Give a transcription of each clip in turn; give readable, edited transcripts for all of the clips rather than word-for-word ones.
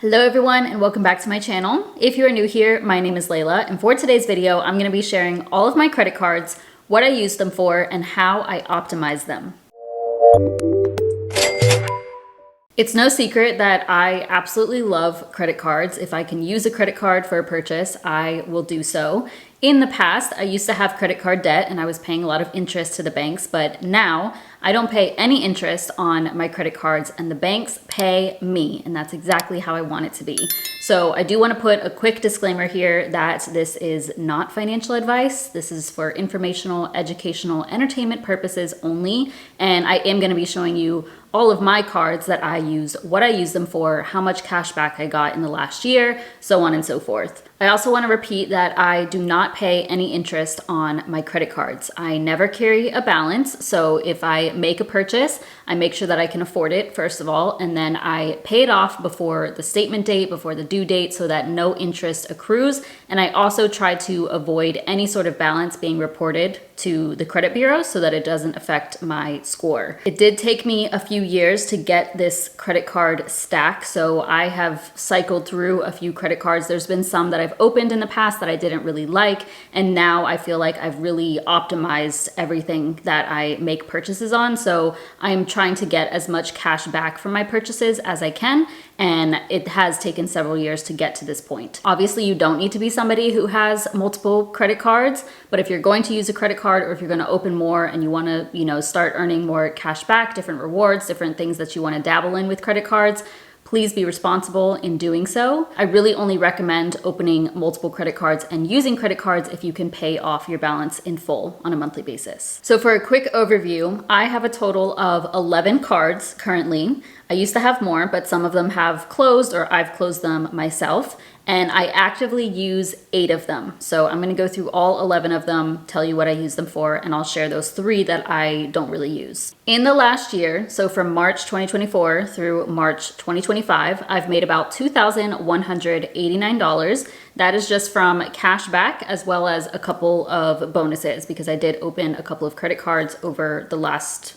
Hello everyone and welcome back to my channel. If you are new here, my name is Layla, and for today's video, I'm going to be sharing all of my credit cards, what I use them for, and how I optimize them. It's no secret that I absolutely love credit cards. If I can use a credit card for a purchase, I will do so. In the past, I used to have credit card debt and I was paying a lot of interest to the banks, but now I don't pay any interest on my credit cards and the banks pay me, and that's exactly how I want it to be. So I do want to put a quick disclaimer here that this is not financial advice. This is for informational, educational, entertainment purposes only, and I am going to be showing you all of my cards that I use, what I use them for, how much cash back I got in the last year, so on and so forth. I also want to repeat that I do not pay any interest on my credit cards. I never carry a balance, so if I make a purchase, I make sure that I can afford it, first of all, and then I pay it off before the statement date, before the due date, so that no interest accrues. And I also try to avoid any sort of balance being reported to the credit bureau so that it doesn't affect my score. It did take me a few years to get this credit card stack, so I have cycled through a few credit cards. There's been some that I've opened in the past that I didn't really like, and now I feel like I've really optimized everything that I make purchases on. So I'm trying to get as much cash back from my purchases as I can, and it has taken several years to get to this point. Obviously, you don't need to be somebody who has multiple credit cards, but if you're going to use a credit card or if you're going to open more and you want to, start earning more cash back, different rewards, different things that you want to dabble in with credit cards, please be responsible in doing so. I really only recommend opening multiple credit cards and using credit cards if you can pay off your balance in full on a monthly basis. So for a quick overview, I have a total of 11 cards currently. I used to have more, but some of them have closed or I've closed them myself, and I actively use 8 of them. So I'm gonna go through all 11 of them, tell you what I use them for, and I'll share those 3 that I don't really use. In the last year, so from March 2024 through March 2025, I've made about $2,189. That is just from cash back as well as a couple of bonuses because I did open a couple of credit cards over the last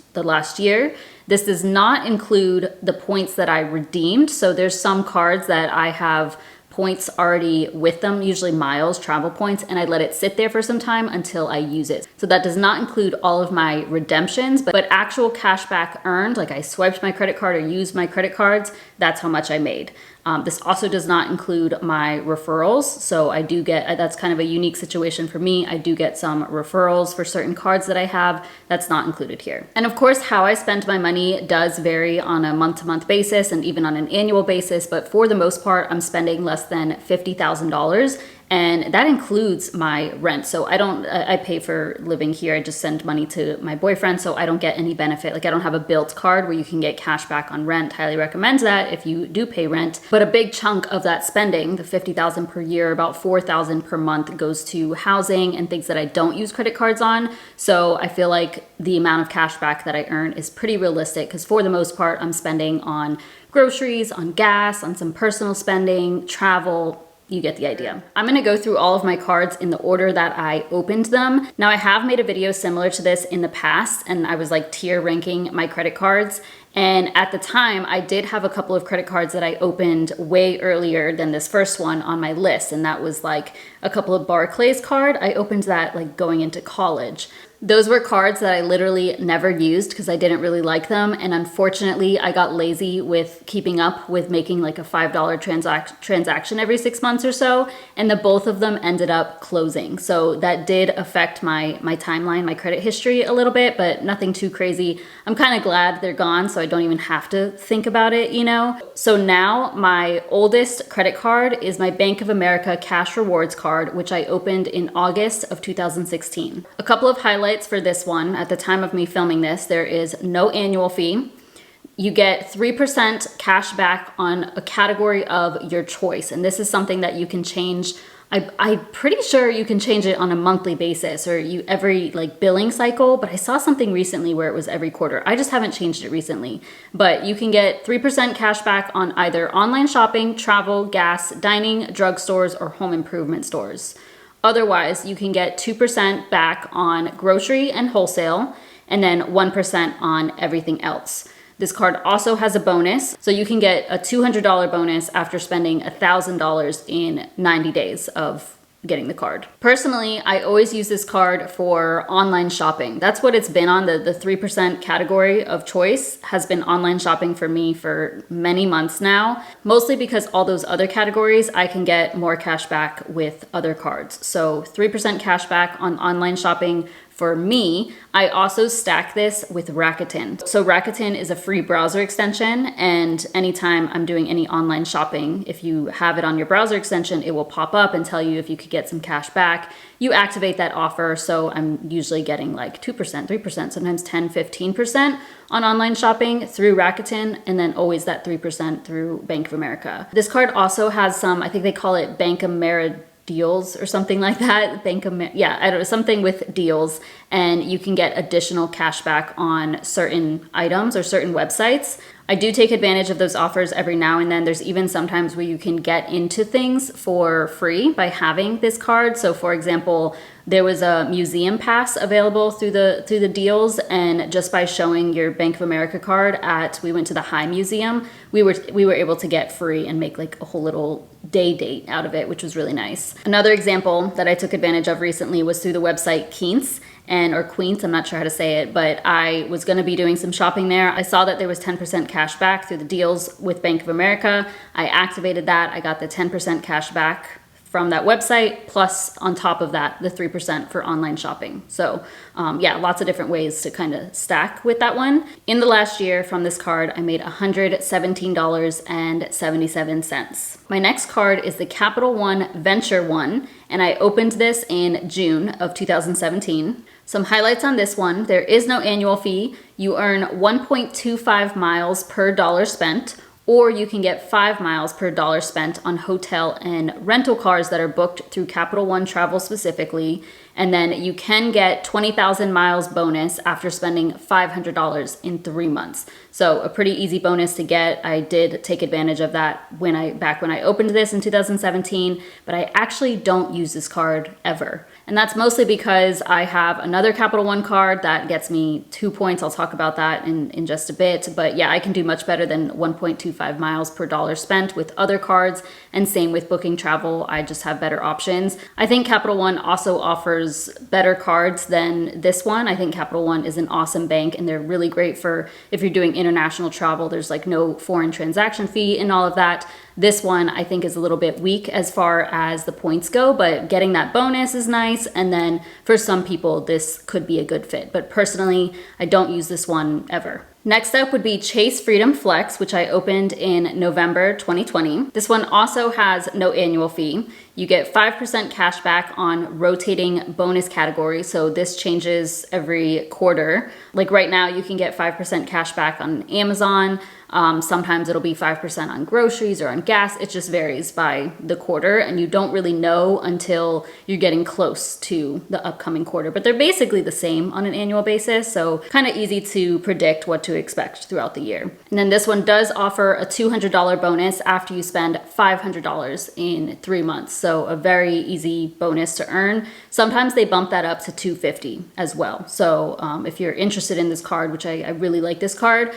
year. This does not include the points that I redeemed. So there's some cards that I have points already with them, usually miles, travel points, and I let it sit there for some time until I use it. So that does not include all of my redemptions, but actual cash back earned, like I swiped my credit card or used my credit cards, that's how much I made. This also does not include my referrals. So I do get, that's kind of a unique situation for me. I do get some referrals for certain cards that I have. That's not included here. And of course, how I spend my money does vary on a month-to-month basis and even on an annual basis. But for the most part, I'm spending less than $50,000. And that includes my rent. So I pay for living here. I just send money to my boyfriend, so I don't get any benefit. Like I don't have a built card where you can get cash back on rent. Highly recommend that if you do pay rent. But a big chunk of that spending, the $50,000 per year, about $4,000 per month goes to housing and things that I don't use credit cards on. So I feel like the amount of cash back that I earn is pretty realistic because for the most part, I'm spending on groceries, on gas, on some personal spending, travel. You get the idea. I'm gonna go through all of my cards in the order that I opened them. Now I have made a video similar to this in the past, and I was like tier ranking my credit cards. And at the time, I did have a couple of credit cards that I opened way earlier than this first one on my list. And that was like a couple of Barclays card. I opened that like going into college. Those were cards that I literally never used because I didn't really like them. And unfortunately, I got lazy with keeping up with making like a $5 transaction every 6 months or so. And the both of them ended up closing. So that did affect my timeline, my credit history a little bit, but nothing too crazy. I'm kind of glad they're gone, so I don't even have to think about it, So now my oldest credit card is my Bank of America Cash Rewards card, which I opened in August of 2016. A couple of highlights for this one. At the time of me filming this, there is no annual fee. You get 3% cash back on a category of your choice. And this is something that you can change. I'm pretty sure you can change it on a monthly basis or every like billing cycle, but I saw something recently where it was every quarter. I just haven't changed it recently, but you can get 3% cash back on either online shopping, travel, gas, dining, drugstores, or home improvement stores. Otherwise, you can get 2% back on grocery and wholesale, and then 1% on everything else. This card also has a bonus, so you can get a $200 bonus after spending $1,000 in 90 days of getting the card. Personally, I always use this card for online shopping. That's what it's been on. The 3% category of choice has been online shopping for me for many months now, mostly because all those other categories I can get more cash back with other cards. So 3% cash back on online shopping for me. I also stack this with Rakuten. So Rakuten is a free browser extension, and anytime I'm doing any online shopping, if you have it on your browser extension, it will pop up and tell you if you could get some cash back. You activate that offer, so I'm usually getting like 2%, 3%, sometimes 10, 15% on online shopping through Rakuten, and then always that 3% through Bank of America. This card also has some, I think they call it Bank America deals or something like that. I don't know, something with deals, and you can get additional cash back on certain items or certain websites. I do take advantage of those offers every now and then. There's even sometimes where you can get into things for free by having this card. So for example, there was a museum pass available through the deals, and just by showing your Bank of America card we went to the High Museum, we were able to get free and make like a whole little day date out of it, which was really nice. Another example that I took advantage of recently was through the website Quince, or Queens, I'm not sure how to say it, but I was going to be doing some shopping there. I saw that there was 10% cash back through the deals with Bank of America. I activated that. I got the 10% cash back from that website, plus on top of that, the 3% for online shopping. So yeah, lots of different ways to kind of stack with that one. In the last year from this card, I made $117.77. My next card is the CapitalOne Venture one, and I opened this in June of 2017. Some highlights on this one: there is no annual fee. You earn 1.25 miles per dollar spent, or you can get 5 miles per dollar spent on hotel and rental cars that are booked through Capital One Travel specifically. And then you can get 20,000 miles bonus after spending $500 in 3 months. So a pretty easy bonus to get. I did take advantage of that back when I opened this in 2017, but I actually don't use this card ever. And that's mostly because I have another Capital One card that gets me 2 points. I'll talk about that in just a bit. But yeah, I can do much better than 1.25 miles per dollar spent with other cards. And same with booking travel. I just have better options. I think Capital One also offers better cards than this one. I think Capital One is an awesome bank, and they're really great for if you're doing international travel. There's like no foreign transaction fee and all of that. This one I think is a little bit weak as far as the points go, but getting that bonus is nice. And then for some people, this could be a good fit. But personally, I don't use this one ever. Next up would be Chase Freedom Flex, which I opened in November 2020. This one also has no annual fee. You get 5% cash back on rotating bonus categories. So this changes every quarter. Like right now, you can get 5% cash back on Amazon. Sometimes it'll be 5% on groceries or on gas. It just varies by the quarter, and you don't really know until you're getting close to the upcoming quarter. But they're basically the same on an annual basis, so kind of easy to predict what to expect throughout the year. And then this one does offer a $200 bonus after you spend $500 in 3 months. So a very easy bonus to earn. Sometimes they bump that up to $250 as well. So if you're interested in this card, which I really like this card,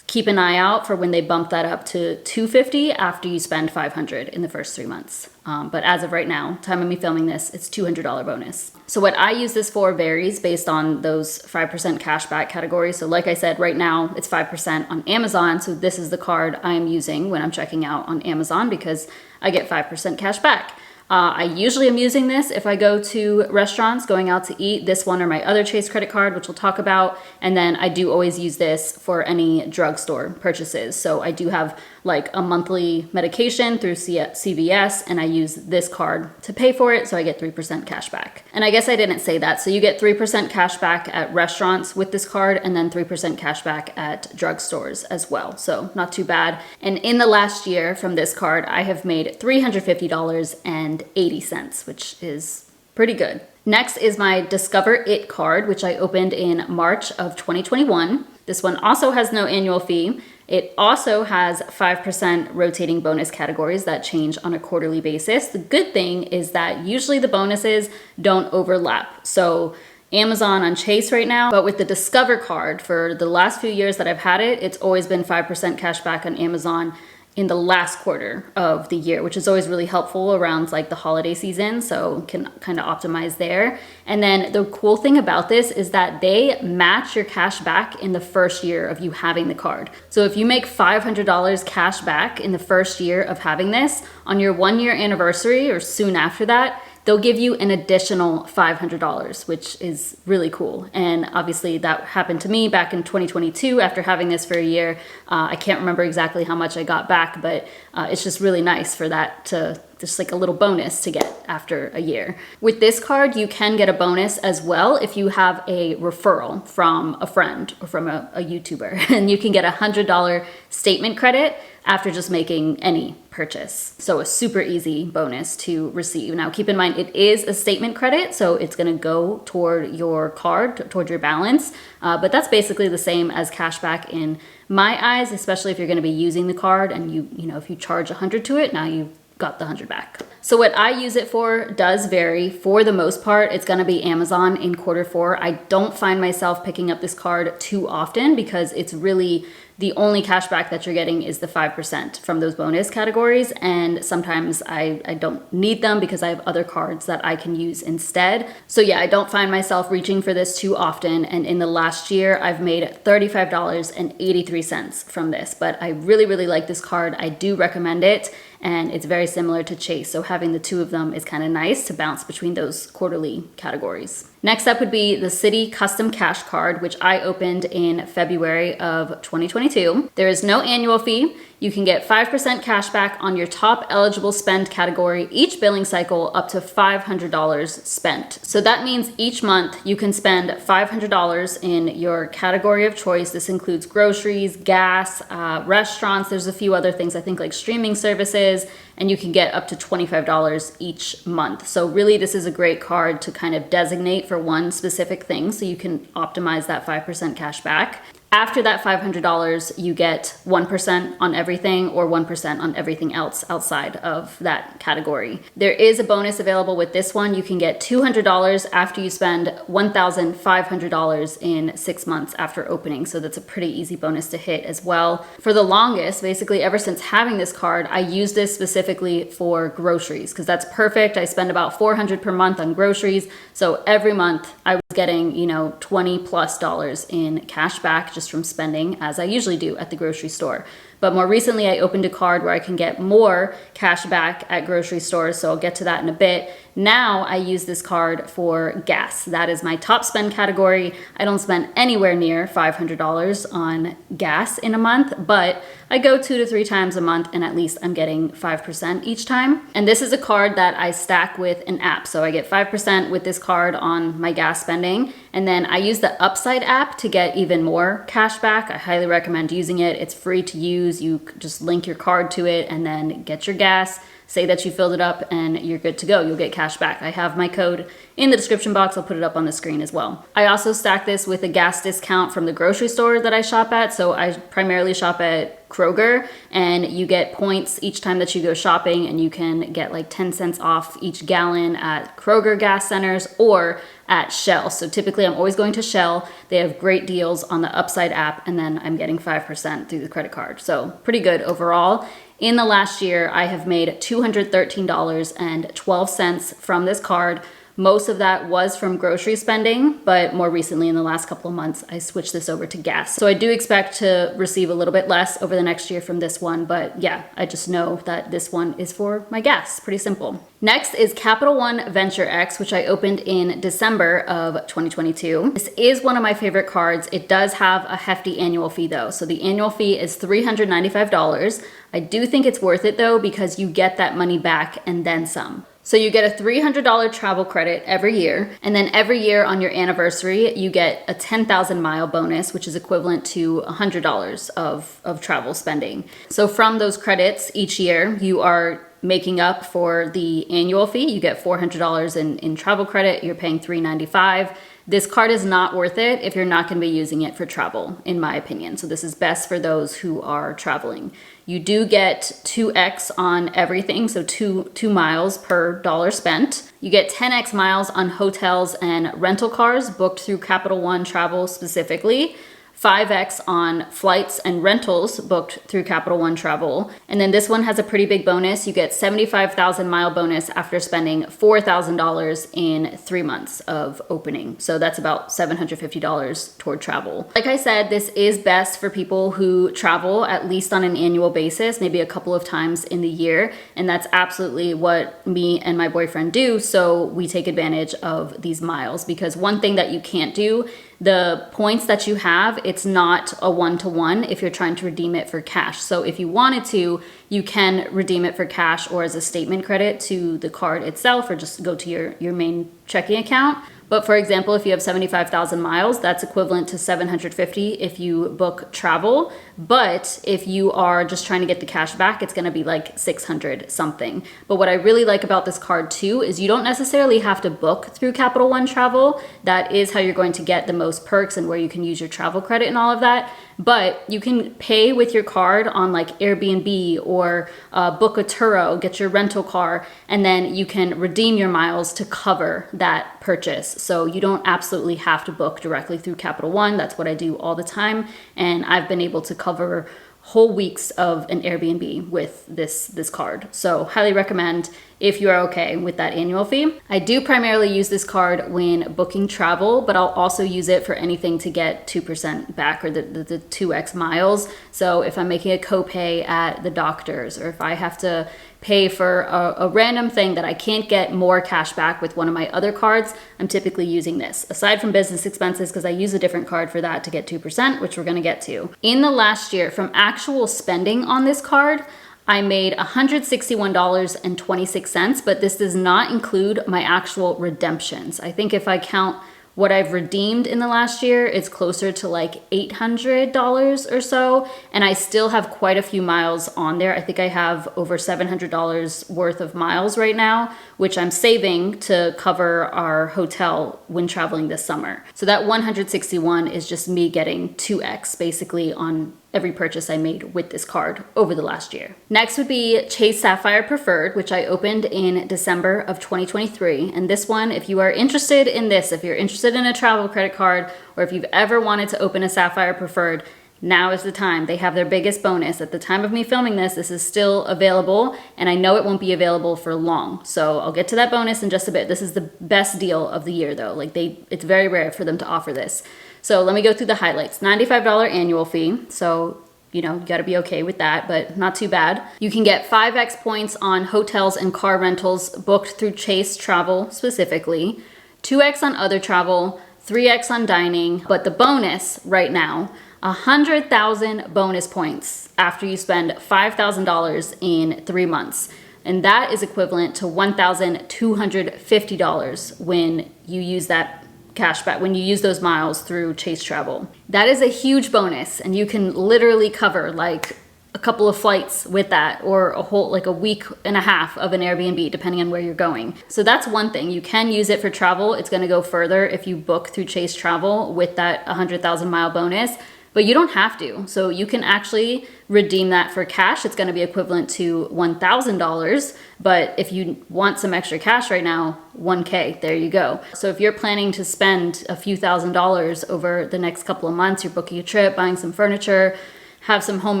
keep an eye out for when they bump that up to $250 after you spend $500 in the first 3 months. But as of right now, time of me filming this, it's $200 bonus. So what I use this for varies based on those 5% cashback categories. So like I said, right now it's 5% on Amazon. So this is the card I'm using when I'm checking out on Amazon because I get 5% cash back. I usually am using this if I go to restaurants, going out to eat, this one or my other Chase credit card, which we'll talk about. And then I do always use this for any drugstore purchases. So I do have like a monthly medication through CVS, and I use this card to pay for it. So I get 3% cash back. And I guess I didn't say that. So you get 3% cash back at restaurants with this card, and then 3% cash back at drugstores as well. So not too bad. And in the last year from this card, I have made $350.80, which is pretty good. Next is my DiscoverIt card, which I opened in March of 2021. This one also has no annual fee. It also has 5% rotating bonus categories that change on a quarterly basis. The good thing is that usually the bonuses don't overlap. So Amazon on Chase right now, but with the Discover card, for the last few years that I've had it, it's always been 5% cash back on Amazon in the last quarter of the year, which is always really helpful around like the holiday season, so can kind of optimize there. And then the cool thing about this is that they match your cash back in the first year of you having the card. So if you make $500 cash back in the first year of having this, on your 1-year anniversary or soon after that, they'll give you an additional $500, which is really cool. And obviously that happened to me back in 2022 after having this for a year. I can't remember exactly how much I got back, but it's just really nice for that to just like a little bonus to get after a year. With this card, you can get a bonus as well if you have a referral from a friend or from a YouTuber, and you can get $100 statement credit after just making any purchase. So a super easy bonus to receive. Now keep in mind, it is a statement credit, so it's gonna go toward your card, toward your balance, but that's basically the same as cash back in my eyes, especially if you're gonna be using the card and you know, if you charge 100 to it, now you've got the 100 back. So what I use it for does vary. For the most part, it's gonna be Amazon in Q4. I don't find myself picking up this card too often because it's really the only cash back that you're getting is the 5% from those bonus categories. And sometimes I don't need them because I have other cards that I can use instead. So yeah, I don't find myself reaching for this too often. And in the last year, I've made $35.83 from this, but I really, really like this card. I do recommend it. And it's very similar to Chase. So having the two of them is kind of nice to bounce between those quarterly categories. Next up would be the CITI Custom Cash Card, which I opened in February of 2022. There is no annual fee. You can get 5% cash back on your top eligible spend category each billing cycle up to $500 spent. So that means each month you can spend $500 in your category of choice. This includes groceries, gas, restaurants. There's a few other things, I think like streaming services, and you can get up to $25 each month. So really this is a great card to kind of designate for one specific thing so you can optimize that 5% cash back. After that $500, you get 1% on everything or 1% on everything else outside of that category. There is a bonus available with this one. You can get $200 after you spend $1,500 in 6 months after opening. So that's a pretty easy bonus to hit as well. For the longest, basically ever since having this card, I use this specifically for groceries because that's perfect. I spend about $400 per month on groceries. So every month I was getting, you know, $20+ in cash back just from spending, as I usually do at the grocery store. But more recently, I opened a card where I can get more cash back at grocery stores, so I'll get to that in a bit. Now I use this card for gas. That is my top spend category. I don't spend anywhere near $500 on gas in a month, but I go 2 to 3 times a month and at least I'm getting 5% each time. And this is a card that I stack with an app. So I get 5% with this card on my gas spending. And then I use the Upside app to get even more cash back. I highly recommend using it. It's free to use. You just link your card to it and then get your gas. Say that you filled it up and you're good to go. You'll get cash back. I have my code in the description box. I'll put it up on the screen as well. I also stack this with a gas discount from the grocery store that I shop at. So I primarily shop at Kroger, and you get points each time that you go shopping, and you can get like 10 cents off each gallon at Kroger gas centers or at Shell. So typically I'm always going to Shell. They have great deals on the Upside app, and then I'm getting 5% through the credit card. So pretty good overall. In the last year, I have made $213.12 from this card. Most of that was from grocery spending, but more recently in the last couple of months, I switched this over to gas. So I do expect to receive a little bit less over the next year from this one, but yeah, I just know that this one is for my gas. Pretty simple. Next is CapitalOne Venture X, which I opened in December of 2022. This is one of my favorite cards. It does have a hefty annual fee though. So the annual fee is $395. I do think it's worth it though, because you get that money back and then some. So you get a $300 travel credit every year, and then every year on your anniversary, you get a 10,000 mile bonus, which is equivalent to $100 of travel spending. So from those credits each year, you are making up for the annual fee. You get $400 in travel credit, you're paying $395. This card is not worth it if you're not going to be using it for travel, in my opinion. So this is best for those who are traveling. You do get 2x on everything, so two miles per dollar spent. You get 10x miles on hotels and rental cars booked through Capital One Travel specifically. 5x on flights and rentals booked through Capital One Travel. And then this one has a pretty big bonus. You get 75,000 mile bonus after spending $4,000 in 3 months of opening. So that's about $750 toward travel. Like I said, this is best for people who travel at least on an annual basis, maybe a couple of times in the year. And that's absolutely what me and my boyfriend do. So we take advantage of these miles, because one thing that you can't do, the points that you have, it's not a one-to-one if you're trying to redeem it for cash. So if you wanted to, you can redeem it for cash or as a statement credit to the card itself, or just go to your main checking account. But for example, if you have 75,000 miles, that's equivalent to 750 if you book travel. But if you are just trying to get the cash back, it's gonna be like 600 something. But what I really like about this card too is you don't necessarily have to book through Capital One Travel. That is how you're going to get the most perks and where you can use your travel credit and all of that. But you can pay with your card on like Airbnb or book a Turo, get your rental car, and then you can redeem your miles to cover that purchase. So you don't absolutely have to book directly through Capital One. That's what I do all the time. And I've been able to cover whole weeks of an Airbnb with this card. So highly recommend if you are okay with that annual fee. I do primarily use this card when booking travel, but I'll also use it for anything to get 2% back, or the 2x miles. So if I'm making a copay at the doctor's, or if I have to pay for a random thing that I can't get more cash back with one of my other cards, I'm typically using this. Aside from business expenses, because I use a different card for that to get 2%, which we're gonna get to. In the last year, from actual spending on this card, I made $161.26, but this does not include my actual redemptions. I think if I count what I've redeemed in the last year, it's closer to like $800 or so. And I still have quite a few miles on there. I think I have over $700 worth of miles right now, which I'm saving to cover our hotel when traveling this summer. So that 161 is just me getting 2x basically on every purchase I made with this card over the last year. Next would be Chase Sapphire Preferred, which I opened in December of 2023. And this one, if you are interested in this, if you're interested in a travel credit card, or if you've ever wanted to open a Sapphire Preferred, now is the time. They have their biggest bonus. At the time of me filming this, this is still available, and I know it won't be available for long. So I'll get to that bonus in just a bit. This is the best deal of the year though. Like it's very rare for them to offer this. So let me go through the highlights. $95 annual fee. So, you know, you gotta be okay with that, but not too bad. You can get 5x points on hotels and car rentals booked through Chase Travel specifically, 2x on other travel, 3x on dining, but the bonus right now, 100,000 bonus points after you spend $5,000 in 3 months. And that is equivalent to $1,250 when you use that cash back, when you use those miles through Chase Travel. That is a huge bonus, and you can literally cover like a couple of flights with that, or a whole like a week and a half of an Airbnb depending on where you're going. So that's one thing. You can use it for travel. It's going to go further if you book through Chase Travel with that 100,000 mile bonus, but you don't have to. So you can actually redeem that for cash. It's going to be equivalent to $1,000, but if you want some extra cash right now, 1K, there you go. So if you're planning to spend a few $1,000s over the next couple of months, you're booking a trip, buying some furniture, have some home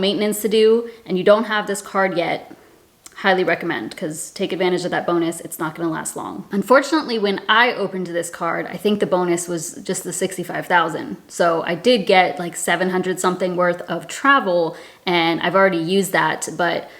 maintenance to do, and you don't have this card yet, highly recommend, because take advantage of that bonus. It's not going to last long. Unfortunately, when I opened this card, I think the bonus was just the 65,000. So I did get like 700 something worth of travel, and I've already used that, but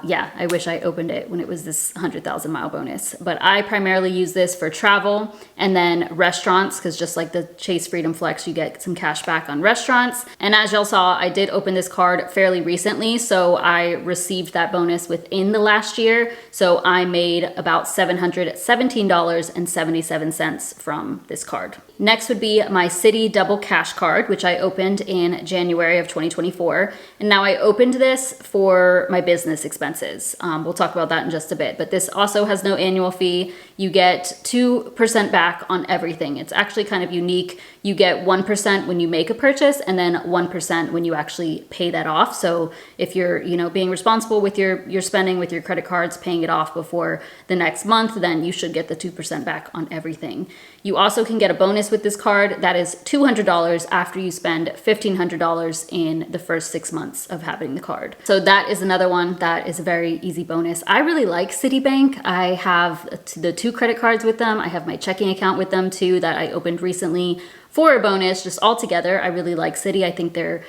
yeah, I wish I opened it when it was this 100,000 mile bonus. But I primarily use this for travel and then restaurants, because just like the Chase Freedom Flex, you get some cash back on restaurants. And as y'all saw, I did open this card fairly recently, so I received that bonus within the last year. So I made about $717.77 from this card. Next would be my CITI Double Cash Card, which I opened in January of 2024. And now I opened this for my business bonus expenses. We'll talk about that in just a bit, but this also has no annual fee. You get 2% back on everything. It's actually kind of unique. You get 1% when you make a purchase and then 1% when you actually pay that off. So if you're, being responsible with your spending with your credit cards, paying it off before the next month, then you should get the 2% back on everything. You also can get a bonus with this card that is $200 after you spend $1,500 in the first 6 months of having the card. So that is another one that is a very easy bonus. I really like Citibank. I have the 2 credit cards with them. I have my checking account with them too that I opened recently for a bonus. Just all together, I really like Citi. I think their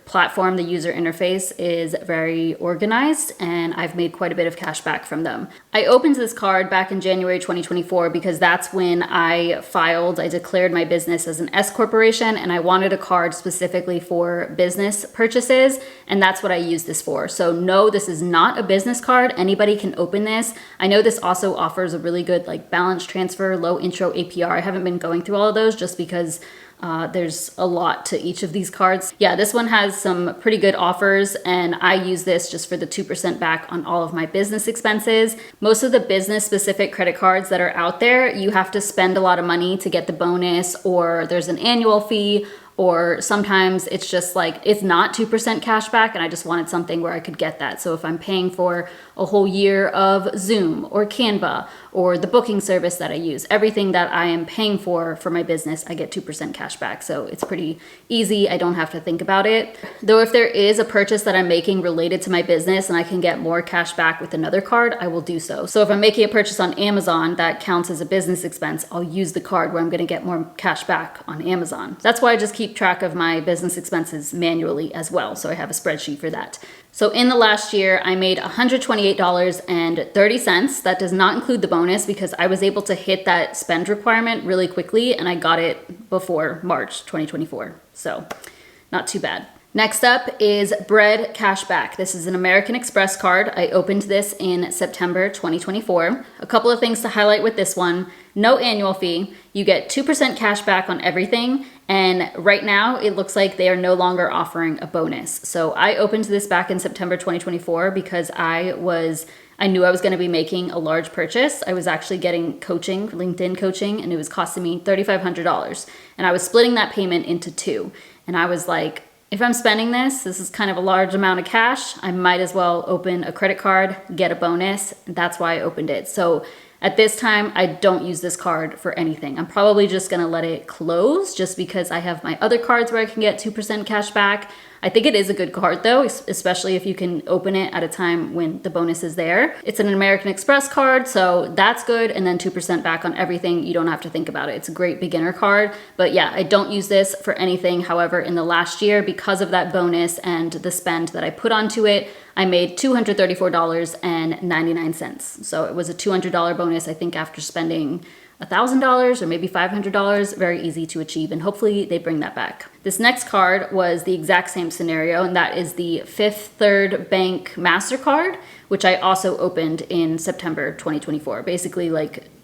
platform, the user interface, is very organized, and I've made quite a bit of cash back from them. I opened this card back in January 2024 because that's when I declared my business as an S corporation, and I wanted a card specifically for business purchases, and that's what I used this for. So no, this is not a business card. Anybody can open this. I know this also offers a really good balance transfer, low intro APR. I haven't been going through all of those just because there's a lot to each of these cards. Yeah, this one has some pretty good offers, and I use this just for the 2% back on all of my business expenses. Most of the business specific credit cards that are out there, you have to spend a lot of money to get the bonus, or there's an annual fee, or sometimes it's just it's not 2% cash back and I just wanted something where I could get that. So if I'm paying for a whole year of Zoom or Canva or the booking service that I use, everything that I am paying for my business, I get 2% cash back. So it's pretty easy. I don't have to think about it. Though if there is a purchase that I'm making related to my business and I can get more cash back with another card, I will do so. So if I'm making a purchase on Amazon that counts as a business expense, I'll use the card where I'm going to get more cash back on Amazon. That's why I just keep track of my business expenses manually as well. So I have a spreadsheet for that. So in the last year, I made $128.30. That does not include the bonus because I was able to hit that spend requirement really quickly and I got it before March 2024. So not too bad. Next up is Bread Cashback. This is an American Express card. I opened this in September 2024. A couple of things to highlight with this one. No annual fee. You get 2% cash back on everything. And right now it looks like they are no longer offering a bonus. So I opened this back in September 2024 because I knew I was going to be making a large purchase. I was actually getting coaching, LinkedIn coaching, and it was costing me $3,500. And I was splitting that payment into 2. And I was like, if I'm spending this is kind of a large amount of cash, I might as well open a credit card, get a bonus. That's why I opened it. So at this time, I don't use this card for anything. I'm probably just gonna let it close just because I have my other cards where I can get 2% cash back. I think it is a good card though, especially if you can open it at a time when the bonus is there. It's an American Express card, so that's good. And then 2% back on everything. You don't have to think about it. It's a great beginner card. But yeah, I don't use this for anything. However, in the last year, because of that bonus and the spend that I put onto it, I made $234.99. So it was a $200 bonus, I think, after spending $1,000 or maybe $500. Very easy to achieve, and hopefully they bring that back. This next card was the exact same scenario, and that is the Fifth Third Bank MasterCard, which I also opened in September 2024. Basically,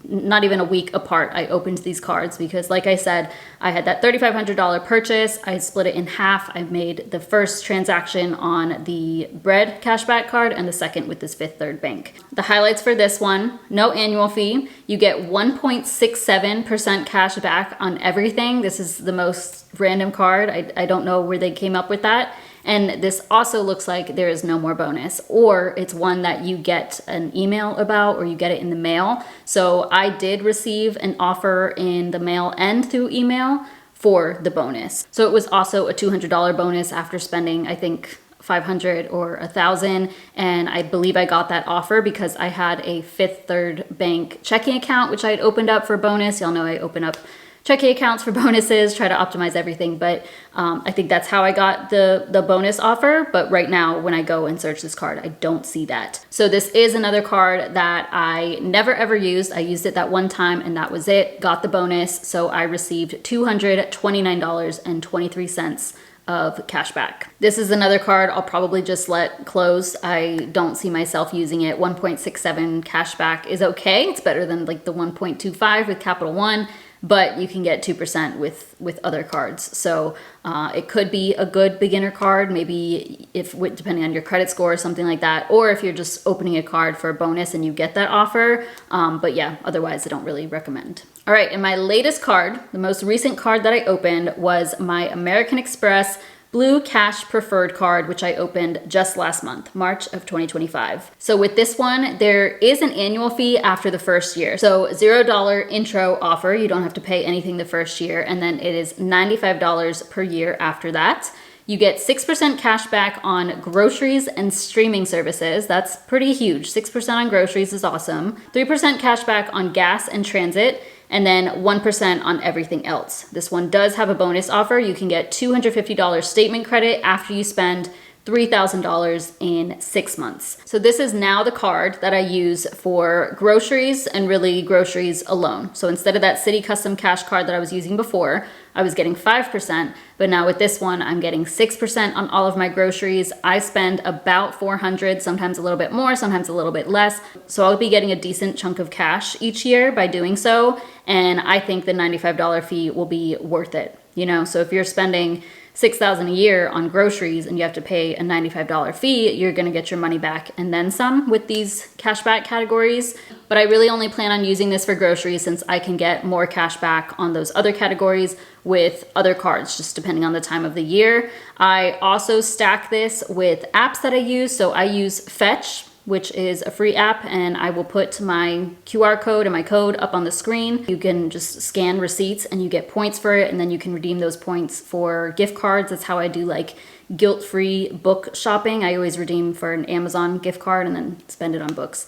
not even a week apart, I opened these cards because, like I said, I had that $3,500 purchase. I split it in half. I made the first transaction on the Bread Cashback card and the second with this Fifth Third Bank. The highlights for this one: no annual fee. You get 1.67% cash back on everything. This is the most random card. I don't know where they came up with that. And this also looks like there is no more bonus, or it's one that you get an email about or you get it in the mail. So I did receive an offer in the mail and through email for the bonus. So it was also a $200 bonus after spending, I think, $500 or $1,000, and I believe I got that offer because I had a Fifth Third Bank checking account, which I had opened up for bonus. Y'all know I open up checking accounts for bonuses, try to optimize everything, but I think that's how I got the bonus offer. But right now, when I go and search this card, I don't see that. So this is another card that I never ever used. I used it that one time and that was it. Got the bonus, so I received $229.23 of cash back. This is another card I'll probably just let close. I don't see myself using it. 1.67 cash back is okay. It's better than the 1.25 with Capital One. but you can get 2% with other cards. So it could be a good beginner card, maybe depending on your credit score or something like that, or if you're just opening a card for a bonus and you get that offer. But yeah, otherwise I don't really recommend. All right, and my latest card, the most recent card that I opened was my American Express Blue Cash Preferred card, which I opened just last month, March of 2025. So with this one, there is an annual fee after the first year. So $0 intro offer, you don't have to pay anything the first year, and then it is $95 per year after that. You get 6% cash back on groceries and streaming services. That's pretty huge. 6% on groceries is awesome. 3% cash back on gas and transit, and then 1% on everything else. This one does have a bonus offer. You can get $250 statement credit after you spend $3,000 in 6 months. So this is now the card that I use for groceries and really groceries alone. So instead of that CITI custom cash card that I was using before, I was getting 5%, but now with this one, I'm getting 6% on all of my groceries. I spend about $400, sometimes a little bit more, sometimes a little bit less. So I'll be getting a decent chunk of cash each year by doing so. And I think the $95 fee will be worth it. You know, so if you're spending $6,000 a year on groceries and you have to pay a $95 fee, you're gonna get your money back and then some with these cashback categories. But I really only plan on using this for groceries since I can get more cash back on those other categories with other cards, just depending on the time of the year. I also stack this with apps that I use. So I use Fetch, which is a free app, and I will put my QR code and my code up on the screen. You can just scan receipts and you get points for it, and then you can redeem those points for gift cards. That's how I do like guilt-free book shopping. I always redeem for an Amazon gift card and then spend it on books.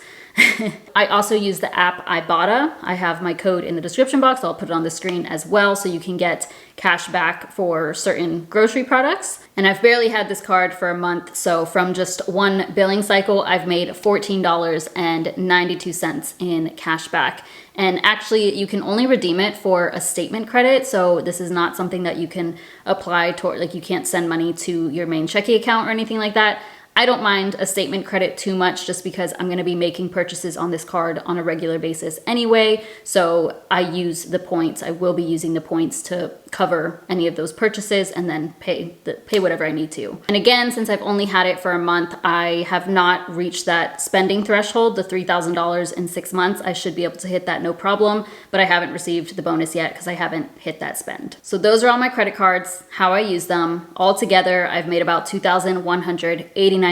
I also use the app Ibotta. I have my code in the description box. I'll put it on the screen as well, so you can get cash back for certain grocery products. And I've barely had this card for a month, so from just one billing cycle, I've made $14.92 in cash back. And actually, you can only redeem it for a statement credit, so this is not something that you can apply toward, like you can't send money to your main checking account or anything like that. I don't mind a statement credit too much just because I'm gonna be making purchases on this card on a regular basis anyway. So I use the points. I will be using the points to cover any of those purchases and then pay whatever I need to. And again, since I've only had it for a month, I have not reached that spending threshold, the $3,000 in 6 months. I should be able to hit that no problem, but I haven't received the bonus yet because I haven't hit that spend. So those are all my credit cards, how I use them. All together, I've made about $2,189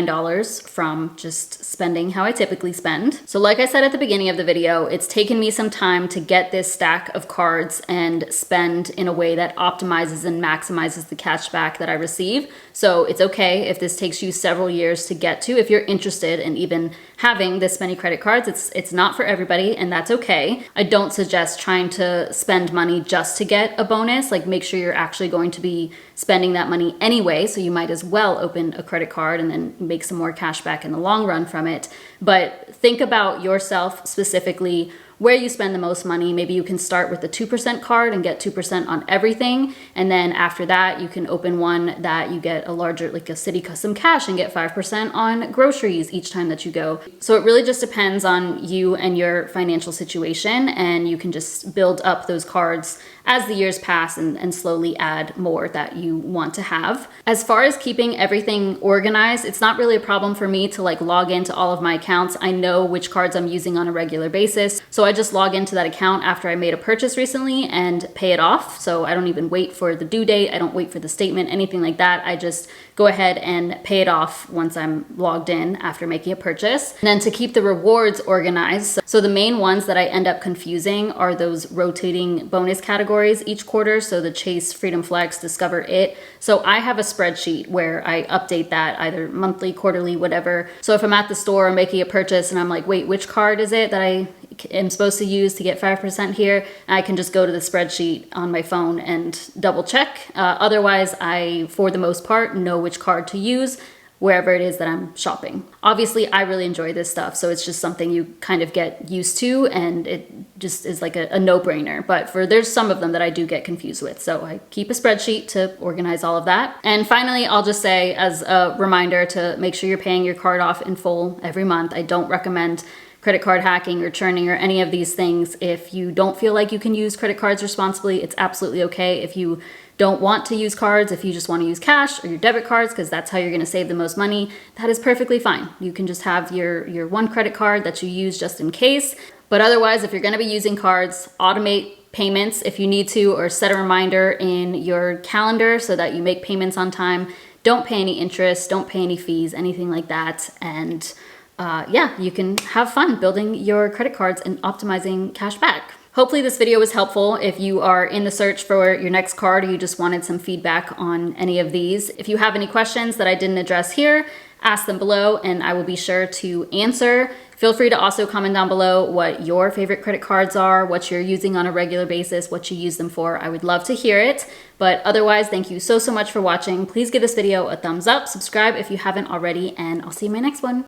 from just spending how I typically spend. So like I said at the beginning of the video, it's taken me some time to get this stack of cards and spend in a way that optimizes and maximizes the cash back that I receive. So it's okay if this takes you several years to get to. If you're interested in even having this many credit cards, it's not for everybody, and that's okay. I don't suggest trying to spend money just to get a bonus. Like, make sure you're actually going to be spending that money anyway, so you might as well open a credit card and then make some more cash back in the long run from it. But think about yourself specifically, where you spend the most money. Maybe you can start with the 2% card and get 2% on everything. And then after that, you can open one that you get a larger, like a CITI custom cash, and get 5% on groceries each time that you go. So it really just depends on you and your financial situation. And you can just build up those cards as the years pass and slowly add more that you want to have. As far as keeping everything organized, it's not really a problem for me to like log into all of my accounts. I know which cards I'm using on a regular basis. So I just log into that account after I made a purchase recently and pay it off. So I don't even wait for the due date. I don't wait for the statement, anything like that. I just go ahead and pay it off once I'm logged in after making a purchase. And then to keep the rewards organized, so the main ones that I end up confusing are those rotating bonus categories each quarter. So the Chase, Freedom Flex, DiscoverIt. So I have a spreadsheet where I update that either monthly, quarterly, whatever. So if I'm at the store making a purchase and I'm like, wait, which card is it that I am supposed to use to get 5% here? I can just go to the spreadsheet on my phone and double check. Otherwise, I, for the most part, know which card to use wherever it is that I'm shopping. Obviously, I really enjoy this stuff, so it's just something you kind of get used to, and it just is like a no-brainer. But there's some of them that I do get confused with, so I keep a spreadsheet to organize all of that. And finally, I'll just say as a reminder to make sure you're paying your card off in full every month. I don't recommend credit card hacking or churning or any of these things. If you don't feel like you can use credit cards responsibly, it's absolutely okay. If you don't want to use cards, if you just want to use cash or your debit cards, because that's how you're going to save the most money, that is perfectly fine. You can just have your one credit card that you use just in case. But otherwise, if you're going to be using cards, automate payments if you need to, or set a reminder in your calendar so that you make payments on time. Don't pay any interest, don't pay any fees, anything like that. And yeah, you can have fun building your credit cards and optimizing cash back. Hopefully this video was helpful if you are in the search for your next card or you just wanted some feedback on any of these. If you have any questions that I didn't address here, ask them below and I will be sure to answer. Feel free to also comment down below what your favorite credit cards are, what you're using on a regular basis, what you use them for. I would love to hear it. But otherwise, thank you so much for watching. Please give this video a thumbs up, subscribe if you haven't already, and I'll see you in my next one.